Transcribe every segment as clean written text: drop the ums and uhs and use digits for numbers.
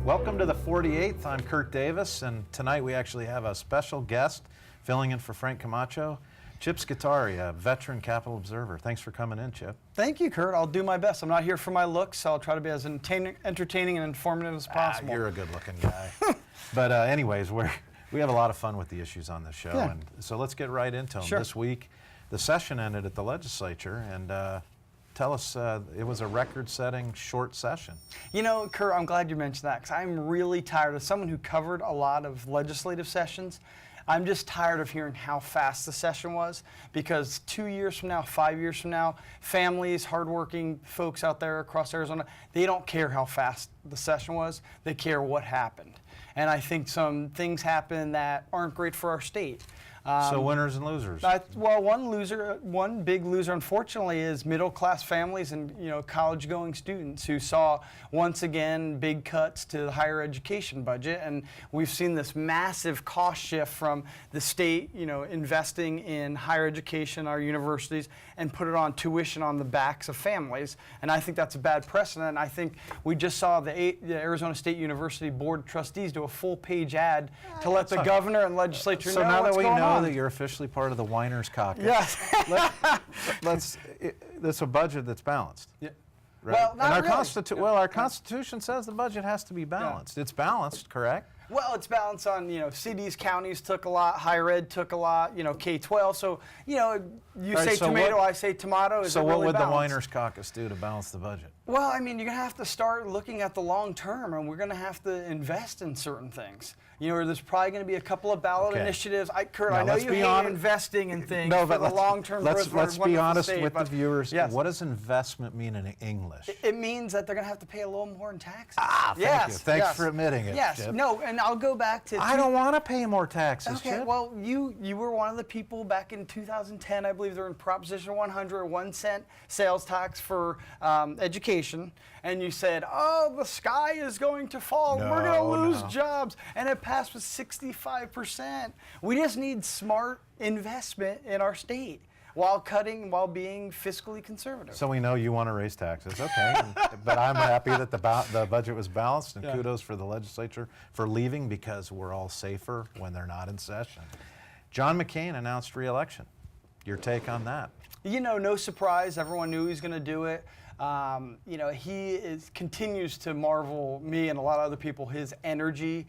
Welcome to the 48th. I'm Kurt Davis, and tonight we actually have a special guest filling in for Frank Camacho, Chip Scutari, a veteran Capitol observer. Thanks for coming in, Chip. Thank you, Kurt. I'll do my best. I'm not here for my looks, so I'll try to be as entertaining and informative as possible. You're a good-looking guy. But anyways, we have a lot of fun with the issues on this show, and so let's get right into them. Sure. This week, the session ended at the legislature, and tell us, it was a record-setting short session. You know, Kurt, I'm glad you mentioned that, because I'm really tired. As someone who covered a lot of legislative sessions, I'm just tired of hearing how fast the session was, because 2 years from now, 5 years from now, families, hardworking folks out there across Arizona, they don't care how fast the session was. They care what happened. And I think some things happen that aren't great for our state. So winners and losers. Well, one big loser, unfortunately, is middle-class families and college-going students who saw once again big cuts to the higher education budget, and we've seen this massive cost shift from the state, investing in higher education, our universities, and put it on tuition on the backs of families. And I think that's a bad precedent. I think we just saw the Arizona State University Board of Trustees do a full-page ad to let the governor and legislature know what's going on. So now that we know that you're officially part of the Whiners Caucus. Yes. That's a budget that's balanced. Yeah. Right? Well, not and really. our Constitution says the budget has to be balanced. Yeah. It's balanced, correct? Well, it's balanced on, cities, counties took a lot, higher ed took a lot, K-12. So, you say tomato, I say tomato. So what would the Whiners Caucus do to balance the budget? Well, I mean, you're going to have to start looking at the long term, and we're going to have to invest in certain things. There's probably going to be a couple of ballot initiatives. Kurt, I know you hate investing in things for the long-term growth. Let's be honest with the viewers. Yes. What does investment mean in English? It means that they're going to have to pay a little more in taxes. Thank you. Thanks for admitting it, Yes. Chip. No, and I'll go back to... I don't want to pay more taxes, Okay, Chip. well, you were one of the people back in 2010, I believe they're in Proposition 100, 1 cent sales tax for education, and you said, oh, the sky is going to fall, we're going to lose jobs, and it passed with 65%. We just need smart investment in our state while being fiscally conservative. So we know you want to raise taxes, okay, but I'm happy that the budget was balanced, and kudos for the legislature for leaving, because we're all safer when they're not in session. John McCain announced re-election. Your take on that? No surprise. Everyone knew he was going to do it. He continues to marvel me and a lot of other people, his energy,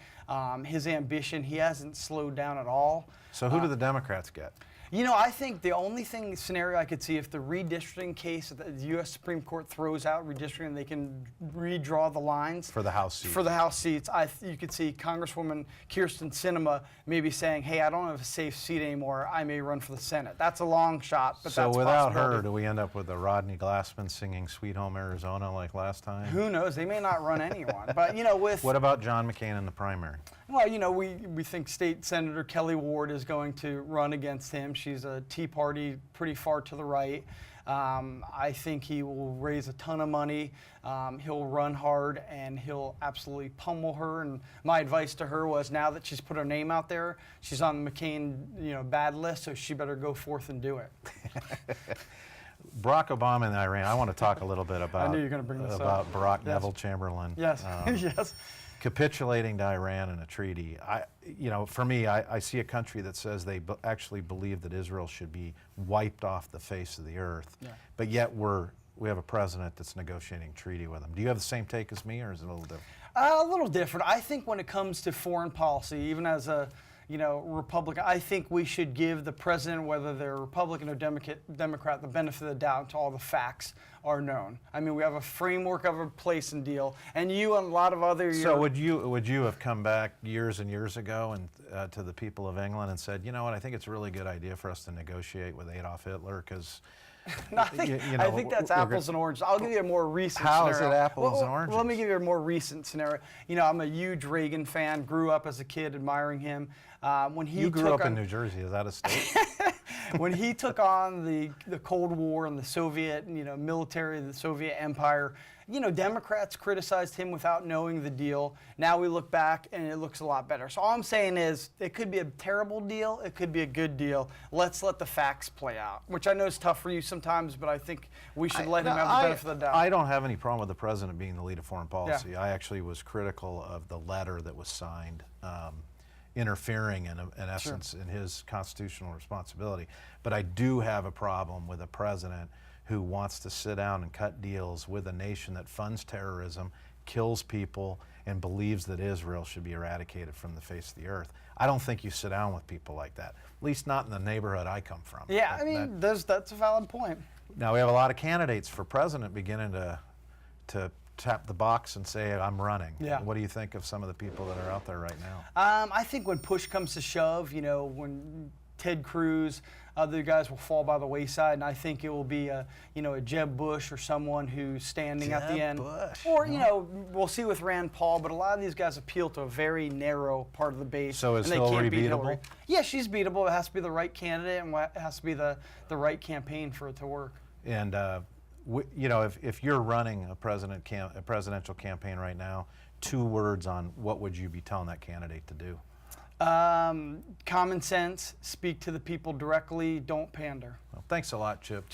his ambition. He hasn't slowed down at all. So who do the Democrats get? I think the only scenario I could see, if the redistricting case that the U.S. Supreme Court throws out redistricting, they can redraw the lines. For the House seats. For the House seats. You could see Congresswoman Kirsten Sinema maybe saying, hey, I don't have a safe seat anymore. I may run for the Senate. That's a long shot, but so that's without her, do we end up with a Rodney Glassman singing Sweet Home Arizona like last time? Who knows? They may not run anyone. But, What about John McCain in the primary? Well, we think State Senator Kelly Ward is going to run against him. She's a Tea Party pretty far to the right. I think he will raise a ton of money. He'll run hard, and he'll absolutely pummel her. And my advice to her was, now that she's put her name out there, she's on the McCain bad list, so she better go forth and do it. Barack Obama and Iran. I want to talk a little bit about, I knew you were going to bring this about Barack Neville Chamberlain. Yes. Yes. Capitulating to Iran in a treaty. For me, I see a country that says they actually believe that Israel should be wiped off the face of the earth, but yet we have a president that's negotiating a treaty with them. Do you have the same take as me, or is it a little different? A little different. I think when it comes to foreign policy, even as a Republican, I think we should give the president, whether they're Republican or Democrat, the benefit of the doubt until all the facts are known. I mean, we have a framework of a place and deal, and you and a lot of other... So would you have come back years and years ago and to the people of England and said, you know what, I think it's a really good idea for us to negotiate with Adolf Hitler, because... No, I think that's apples and oranges. I'll give you a more recent scenario. How is it apples and oranges? Well, let me give you a more recent scenario. I'm a huge Reagan fan, grew up as a kid admiring him. When he You grew up in New Jersey, is that a state? when he took on the Cold War and the Soviet, military, the Soviet Empire, Democrats criticized him without knowing the deal. Now we look back and it looks a lot better. So all I'm saying is it could be a terrible deal. It could be a good deal. Let's let the facts play out, which I know is tough for you sometimes, but I think we should let him have the benefit of the doubt. I don't have any problem with the president being the lead of foreign policy. Yeah. I actually was critical of the letter that was signed, interfering in essence in his constitutional responsibility. But I do have a problem with a president who wants to sit down and cut deals with a nation that funds terrorism, kills people, and believes that Israel should be eradicated from the face of the earth. I don't think you sit down with people like that, at least not in the neighborhood I come from. Yeah, that's a valid point. Now we have a lot of candidates for president beginning to tap the box and say, I'm running. Yeah. What do you think of some of the people that are out there right now? I think when push comes to shove, when Ted Cruz, other guys will fall by the wayside, and I think it will be a Jeb Bush or someone who's standing at the end. Bush. Or we'll see with Rand Paul, but a lot of these guys appeal to a very narrow part of the base. So is and they Hillary can't beat beatable? Hillary. Yeah, she's beatable. It has to be the right candidate, and it has to be the right campaign for it to work. And if you're running a presidential campaign right now, 2 words on what would you be telling that candidate to do? Common sense, speak to the people directly, don't pander. Well, thanks a lot, Chip,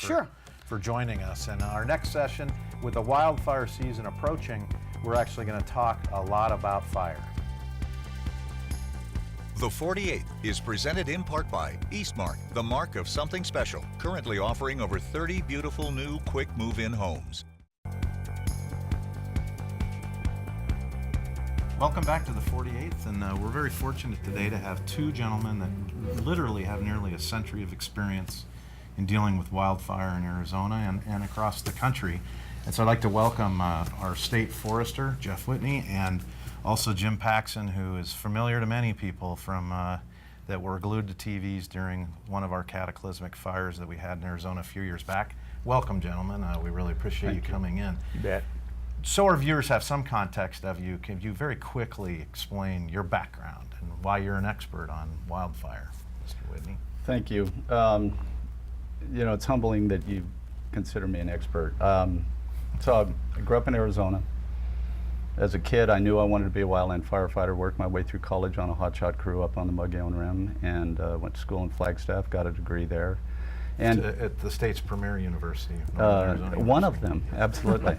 for joining us. And our next session, with the wildfire season approaching, we're actually going to talk a lot about fire. The 48th is presented in part by Eastmark, the mark of something special, currently offering over 30 beautiful new quick move-in homes. Welcome back to the 48th, and we're very fortunate today to have 2 gentlemen that literally have nearly a century of experience in dealing with wildfire in Arizona and across the country. And so I'd like to welcome our state forester, Jeff Whitney, and also Jim Paxson, who is familiar to many people from that were glued to TVs during one of our cataclysmic fires that we had in Arizona a few years back. Welcome, gentlemen. We really appreciate you coming in. You bet. So our viewers have some context of you. Can you very quickly explain your background and why you're an expert on wildfire, Mr. Whitney? Thank you. It's humbling that you consider me an expert. So I grew up in Arizona. As a kid, I knew I wanted to be a wildland firefighter, worked my way through college on a hotshot crew up on the Mogollon Rim, and went to school in Flagstaff, got a degree there. And at the state's premier university. Arizona one of them, absolutely.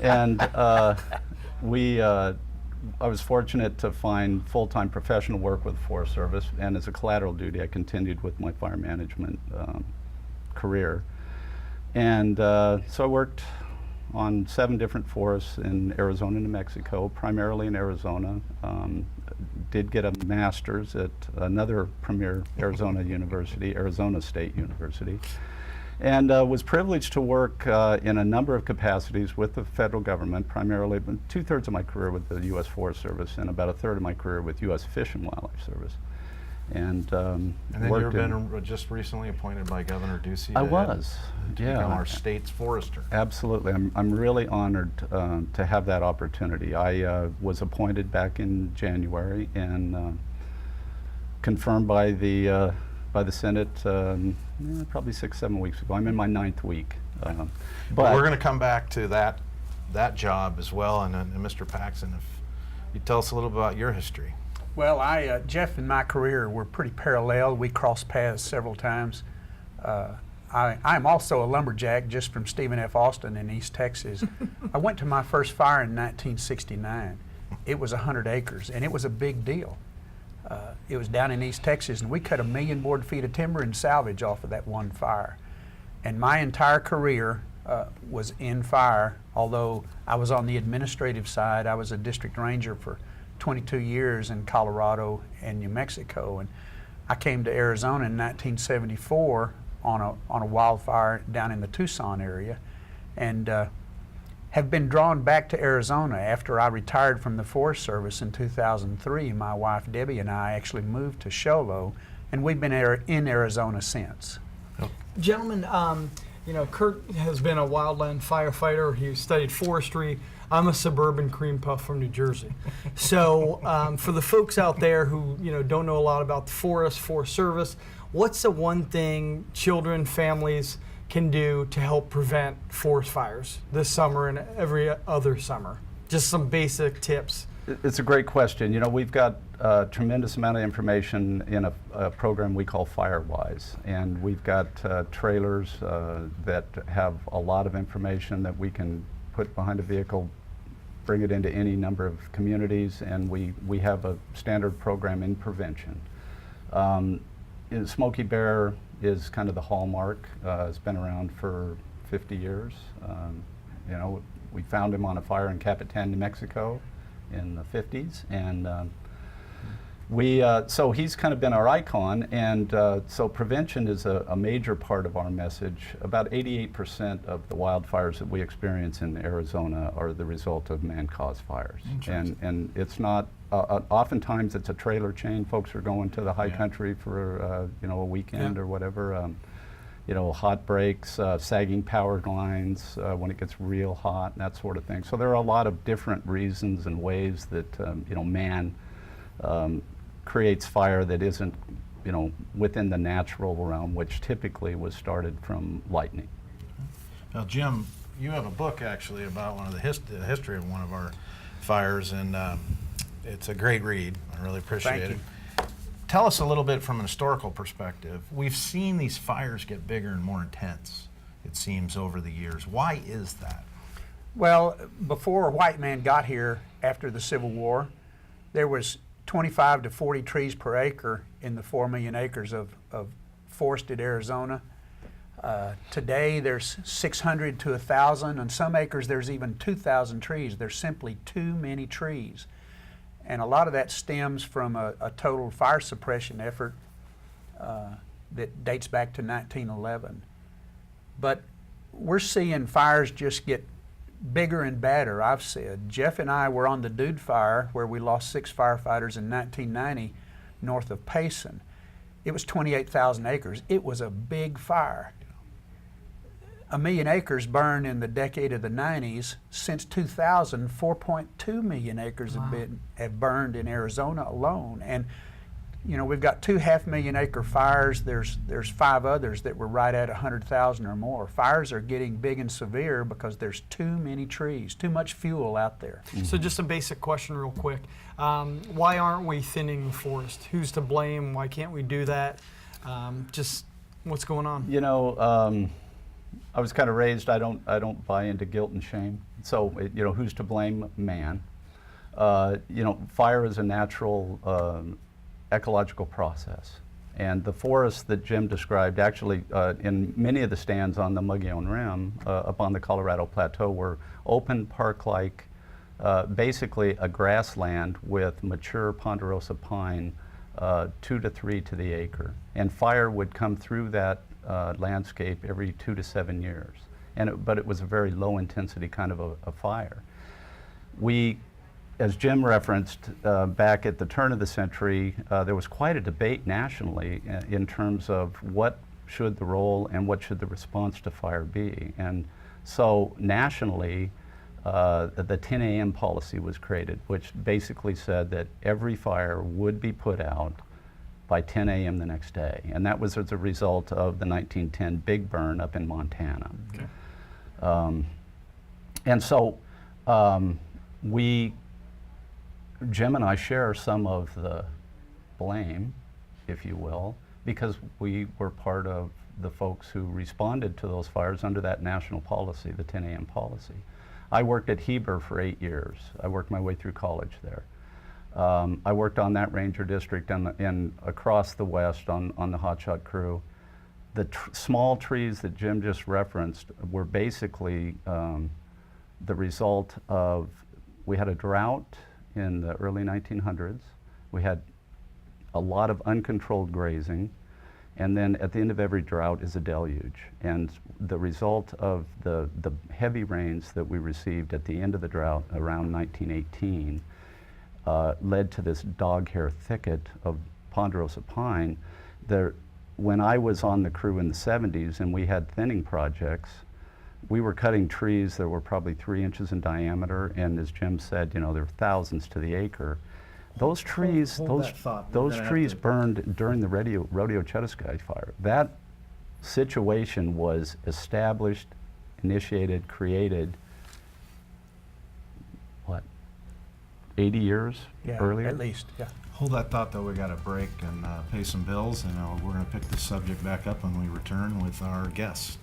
And I was fortunate to find full-time professional work with the Forest Service, and as a collateral duty, I continued with my fire management career. And so I worked on 7 different forests in Arizona and New Mexico, primarily in Arizona. Did get a master's at another premier Arizona university, Arizona State University, and was privileged to work in a number of capacities with the federal government, primarily 2/3 of my career with the U.S. Forest Service and about 1/3 of my career with U.S. Fish and Wildlife Service. And then you've been just recently appointed by Governor Ducey I was, to become our state's forester. Absolutely. I'm really honored to have that opportunity. I was appointed back in January and confirmed by the Senate probably 6-7 weeks ago. I'm in my 9th week. But we're going to come back to that job as well. And Mr. Paxson, if you tell us a little bit about your history. Well, Jeff and my career were pretty parallel. We crossed paths several times. I'm also a lumberjack just from Stephen F. Austin in East Texas. I went to my first fire in 1969. It was 100 acres, and it was a big deal. It was down in East Texas, and we cut 1 million board feet of timber and salvage off of that one fire. And my entire career was in fire, although I was on the administrative side. I was a district ranger for 22 years in Colorado and New Mexico, and I came to Arizona in 1974 on a wildfire down in the Tucson area, and have been drawn back to Arizona after I retired from the Forest Service in 2003. My wife Debbie and I actually moved to Sholo, and we've been in Arizona since. Gentlemen, Kurt has been a wildland firefighter. He studied forestry. I'm a suburban cream puff from New Jersey. So for the folks out there who don't know a lot about the Forest Service, what's the one thing children, families can do to help prevent forest fires this summer and every other summer? Just some basic tips. It's a great question. You know, we've got a tremendous amount of information in a program we call FireWise, and we've got trailers that have a lot of information that we can put behind a vehicle, bring it into any number of communities, and we have a standard program in prevention. Smokey Bear is kind of the hallmark. It's been around for 50 years. You know, we found him on a fire in Capitan, New Mexico in the 50s, and so he's kind of been our icon, and so prevention is a major part of our message. About 88% of the wildfires that we experience in Arizona are the result of man-caused fires. And it's not, oftentimes it's a trailer chain. Folks are going to the high country for you know, a weekend or whatever. You know, hot breaks, sagging power lines when it gets real hot, and that sort of thing. So there are a lot of different reasons and ways that you know, man creates fire that isn't, you know, within the natural realm, which typically was started from lightning. Now, Jim, you have a book actually about one of the history of one of our fires, and it's a great read. I really appreciate it. Tell us a little bit from an historical perspective. We've seen these fires get bigger and more intense, it seems, over the years. Why is that? Well, before a white man got here after the Civil War, there was 25 to 40 trees per acre in the 4 million acres of forested Arizona. Today there's 600 to 1,000. On some acres there's even 2,000 trees. There's simply too many trees. And a lot of that stems from a total fire suppression effort that dates back to 1911. But we're seeing fires just get bigger and badder, I've said. Jeff and I were on the Dude Fire, where we lost 6 firefighters in 1990 north of Payson. It was 28,000 acres. It was a big fire. 1 million acres burned in the decade of the 90s. Since 2000, 4.2 million acres have burned in Arizona alone. And you know, we've got 2 500,000-acre fires. There's 5 others that were right at 100,000 or more. Fires are getting big and severe because there's too many trees, too much fuel out there. So just a basic question real quick. Why aren't we thinning the forest? Who's to blame? Why can't we do that? Just what's going on? You know, I was kind of raised, I don't buy into guilt and shame. So, you know, who's to blame? Man. You know, fire is a natural ecological process. And the forests that Jim described, actually in many of the stands on the Mogollon Rim up on the Colorado Plateau, were open park-like, basically a grassland with mature ponderosa pine, 2 to 3 to the acre. And fire would come through that landscape every 2 to 7 years. But it was a very low intensity kind of a fire. We, as Jim referenced, back at the turn of the century, there was quite a debate nationally in terms of what should the role and what should the response to fire be. And so nationally, the 10 a.m. policy was created, which basically said that every fire would be put out by 10 a.m. the next day. And that was as a result of the 1910 big burn up in Montana. Okay. And so Jim and I share some of the blame, if you will, because we were part of the folks who responded to those fires under that national policy, the 10 a.m. policy. I worked at Heber for 8 years. I worked my way through college there. I worked on that ranger district and across the West on the hotshot crew. The small trees that Jim just referenced were basically the result of, we had a drought in the early 1900s. We had a lot of uncontrolled grazing, and then at the end of every drought is a deluge. And the result of the heavy rains that we received at the end of the drought around 1918 led to this dog hair thicket of ponderosa pine. When I was on the crew in the 70s and we had thinning projects, we were cutting trees that were probably 3 inches in diameter, and as Jim said, you know, there were thousands to the acre. those trees, hold those that thought. We're those gonna have trees to- burned during the rodeo Chetaskai fire. That situation was established, initiated, created, what, 80 years Yeah, earlier? at least, yeah. Hold that thought, though. We got to break and pay some bills, and we're going to pick this subject back up when we return with our guests.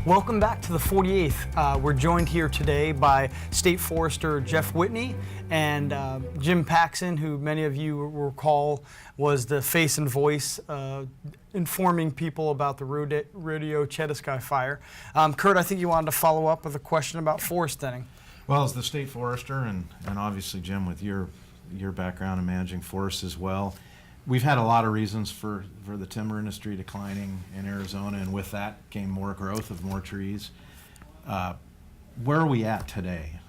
Welcome back to the 48th. We're joined here today by State Forester Jeff Whitney and Jim Paxson, who many of you will recall was the face and voice informing people about the rodeo Chetaskai fire. Kurt, I think you wanted to follow up with a question about forest thinning. Well, as the state forester, and obviously, Jim, with your background in managing forests as well, we've had a lot of reasons for the timber industry declining in Arizona, and with that came more growth of more trees. Where are we at today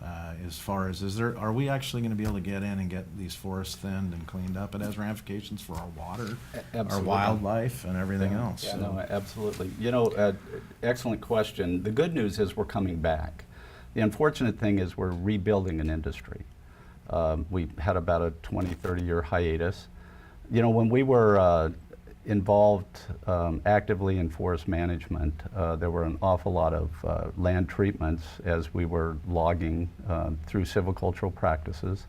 as far as, are we actually going to be able to get in and get these forests thinned and cleaned up? It has ramifications for our water, our Absolutely. wildlife, and everything else. Yeah, So- no, absolutely. You know, excellent question. The good news is we're coming back. The unfortunate thing is we're rebuilding an industry. We had about a 20, 30-year hiatus. You know, when we were involved actively in forest management, there were an awful lot of land treatments as we were logging through silvicultural practices,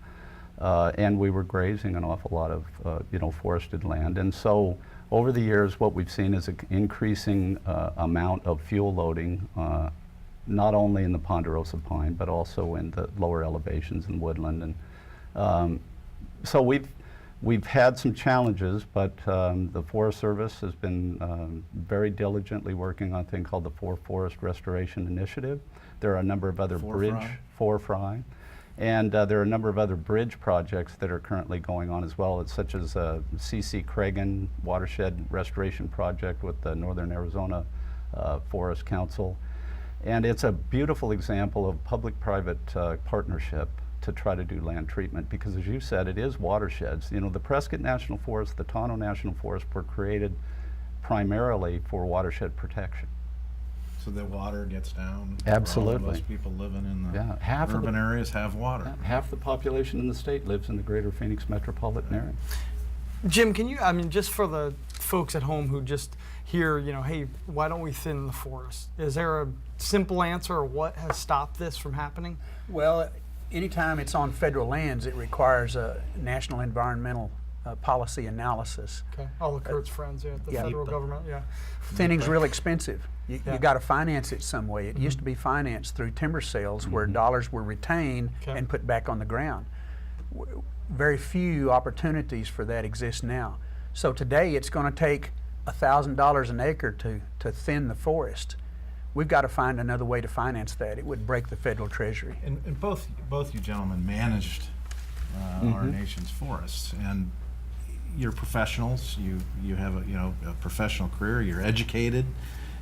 and we were grazing an awful lot of forested land. And so over the years, what we've seen is an increasing amount of fuel loading, not only in the ponderosa pine, but also in the lower elevations in woodland. And so we've had some challenges, but the Forest Service has been very diligently working on a thing called the Forest Restoration Initiative. There are a number of other FORFRI, and there are a number of other bridge projects that are currently going on as well, such as C.C. Cragen Watershed Restoration Project with the Northern Arizona Forest Council. And it's a beautiful example of public-private partnership to try to do land treatment, because as you said, it is watersheds. You know, the Prescott National Forest, the Tonto National Forest were created primarily for watershed protection. So that water gets down. Absolutely. Most people living in the half of urban areas have water. Half the population in the state lives in the greater Phoenix metropolitan area. Jim, can you, I mean, just for the folks at home who just hear, hey, why don't we thin the forest? Is there a simple answer, or what has stopped this from happening? Well, anytime it's on federal lands, it requires a national environmental policy analysis. Okay. All of Kurt's friends at the yeah. federal government, yeah. Thinning's real expensive. You Yeah. got to finance it some way. It used to be financed through timber sales, where dollars were retained Okay. and put back on the ground. Very few opportunities for that exist now. So today it's going to take $1,000 an acre to thin the forest. We've got to find another way to finance that. It would break the federal treasury. And both you gentlemen managed our nation's forests, and you're professionals. You have a professional career. You're educated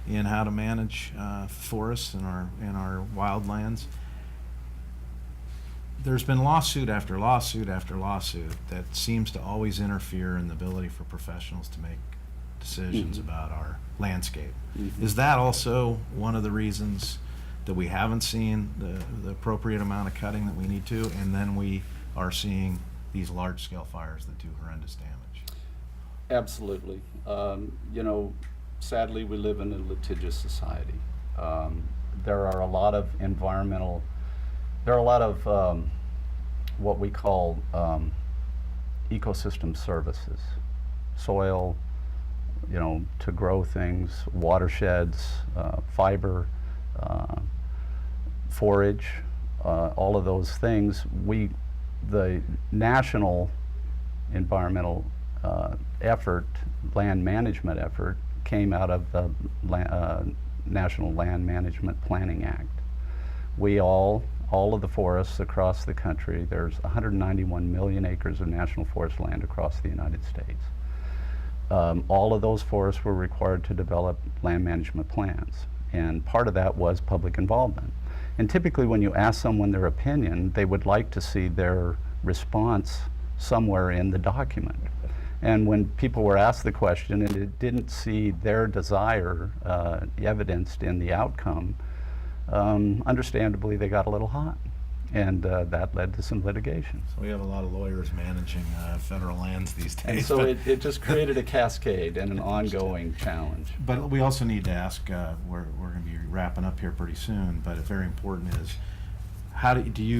in how to manage forests in our wildlands. There's been lawsuit after lawsuit after lawsuit that seems to always interfere in the ability for professionals to make decisions about our landscape. Is that also one of the reasons that we haven't seen the appropriate amount of cutting that we need to, and then we are seeing these large-scale fires that do horrendous damage? Absolutely. Sadly, we live in a litigious society. There are a lot of what we call ecosystem services, soil, to grow things, watersheds, fiber, forage, all of those things. The national environmental effort, land management effort, came out of the National Land Management Planning Act. All of the forests across the country, there's 191 million acres of national forest land across the United States. All of those forests were required to develop land management plans, and part of that was public involvement. And typically when you ask someone their opinion, they would like to see their response somewhere in the document. And when people were asked the question and it didn't see their desire evidenced in the outcome, understandably they got a little hot. And that led to some litigation. So we have a lot of lawyers managing federal lands these days. And so but- it just created a cascade and an ongoing challenge. But we also need to ask, we're going to be wrapping up here pretty soon, but very important is,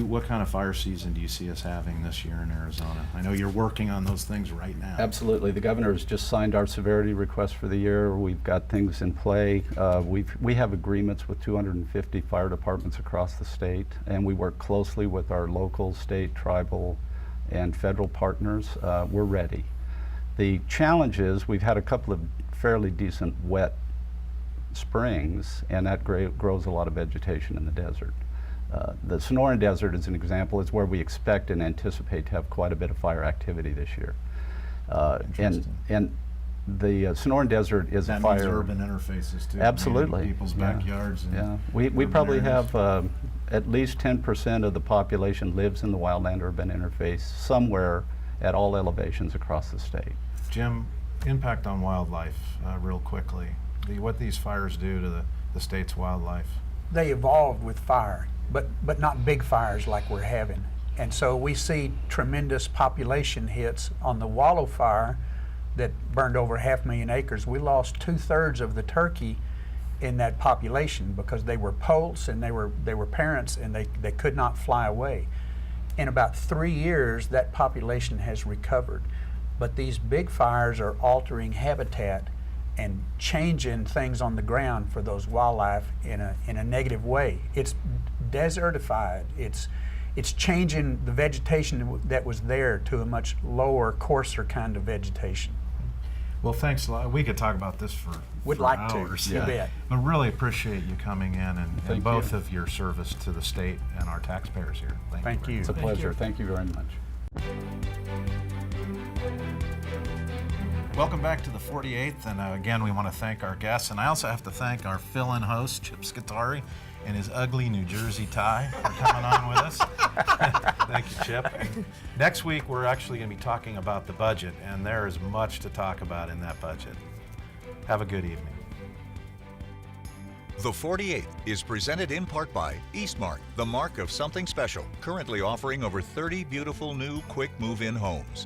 what kind of fire season do you see us having this year in Arizona? I know you're working on those things right now. Absolutely. The governor has just signed our severity request for the year. We've got things in play. We have agreements with 250 fire departments across the state, and we work closely with our local, state, tribal, and federal partners. We're ready. The challenge is we've had a couple of fairly decent wet springs, and that grows a lot of vegetation in the desert. The Sonoran Desert, as an example, is where we expect and anticipate to have quite a bit of fire activity this year. And the Sonoran Desert is That a fire. means urban interfaces too. Absolutely. People's Yeah. backyards. And Yeah, we urban probably areas. have at least 10% of the population lives in the wildland-urban interface somewhere at all elevations across the state. Jim, impact on wildlife, real quickly. What these fires do to the state's wildlife. They evolved with fire, but not big fires like we're having. And so we see tremendous population hits on the Wallow fire that burned over 500,000 acres. We lost 2/3 of the turkey in that population because they were poults and they were parents and they could not fly away. In about 3 years, that population has recovered. But these big fires are altering habitat and changing things on the ground for those wildlife in a negative way. It's desertified. It's changing the vegetation that was there to a much lower, coarser kind of vegetation. Well, thanks a lot. We could talk about this for Would for like to, hours. you bet. But really appreciate you coming in and Thank both you. of your service to the state and our taxpayers here. Thank very you. much. It's a pleasure. Thank you very much. Welcome back to the 48th, and again, we want to thank our guests, and I also have to thank our fill-in host, Chip Scutari, and his ugly New Jersey tie for coming on with us. Thank you, Chip. Next week, we're actually going to be talking about the budget, and there is much to talk about in that budget. Have a good evening. The 48th is presented in part by Eastmark, the mark of something special, currently offering over 30 beautiful new quick move-in homes.